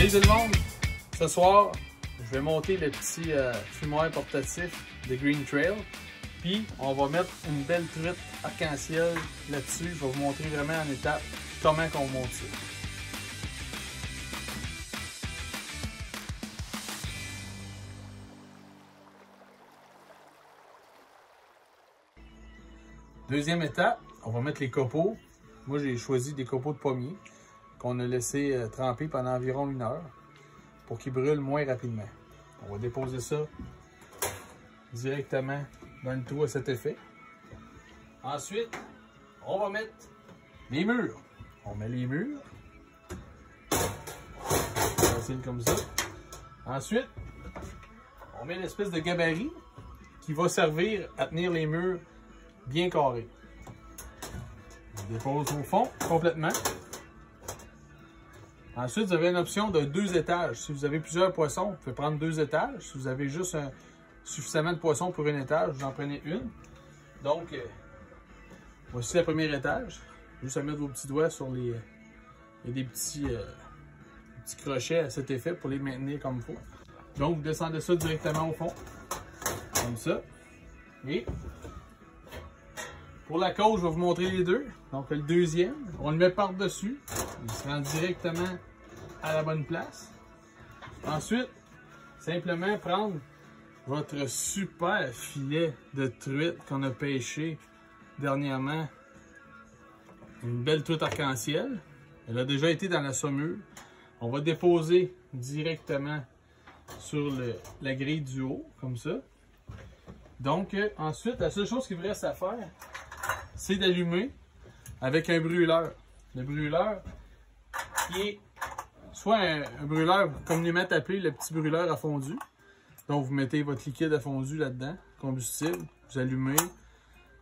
Salut tout le monde! Ce soir, je vais monter le petit fumoir portatif de Green Trail. Puis, on va mettre une belle truite arc-en-ciel là-dessus. Je vais vous montrer vraiment en étape comment on monte ça. Deuxième étape, on va mettre les copeaux. Moi, j'ai choisi des copeaux de pommier qu'on a laissé tremper pendant environ 1 heure pour qu'ils brûlent moins rapidement. On va déposer ça directement dans le trou à cet effet. Ensuite, on va mettre les murs. On met les murs. Facile comme ça. Ensuite, on met l'espèce de gabarit qui va servir à tenir les murs bien carrés. On dépose au fond complètement. Ensuite, vous avez une option de 2 étages. Si vous avez plusieurs poissons, vous pouvez prendre 2 étages. Si vous avez juste suffisamment de poissons pour 1 étage, vous en prenez une. Donc, voici le premier étage. Juste à mettre vos petits doigts sur les... Il y a des petits crochets à cet effet pour les maintenir comme il faut. Donc, vous descendez ça directement au fond. Comme ça. Et pour la cause, je vais vous montrer les deux. Donc, le deuxième, on le met par-dessus. Il se rend directement à la bonne place. Ensuite, simplement prendre votre super filet de truite qu'on a pêché dernièrement. Une belle truite arc-en-ciel. Elle a déjà été dans la saumure. On va déposer directement sur la grille du haut, comme ça. Donc, ensuite, la seule chose qu'il vous reste à faire, c'est d'allumer avec un brûleur. Le brûleur qui est soit un brûleur communément appelé le petit brûleur à fondu. Donc, vous mettez votre liquide à fondu là-dedans, combustible, vous allumez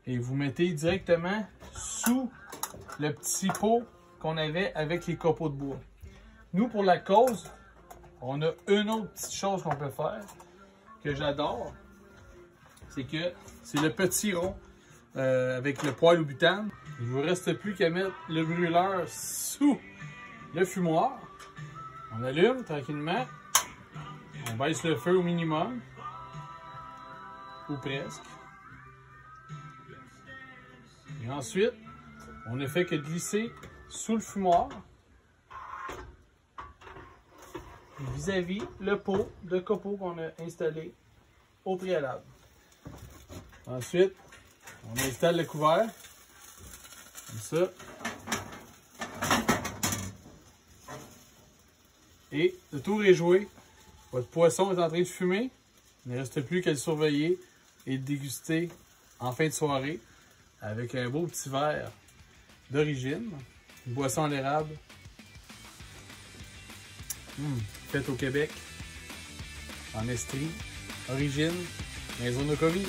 et vous mettez directement sous le petit pot qu'on avait avec les copeaux de bois. Nous, pour la cause, on a une autre petite chose qu'on peut faire que j'adore. C'est que c'est le petit rond avec le poêle au butane. Il ne vous reste plus qu'à mettre le brûleur sous le fumoir. On allume tranquillement. On baisse le feu au minimum. Ou presque. Et ensuite, on ne fait que glisser sous le fumoir vis-à-vis le pot de copeaux qu'on a installé au préalable. Ensuite, on installe le couvert, comme ça. Et le tour est joué. Votre poisson est en train de fumer. Il ne reste plus qu'à le surveiller et le déguster en fin de soirée avec un beau petit verre d'origine. Une boisson à l'érable. Faite au Québec. En Estrie. Origine. Maison de Covid.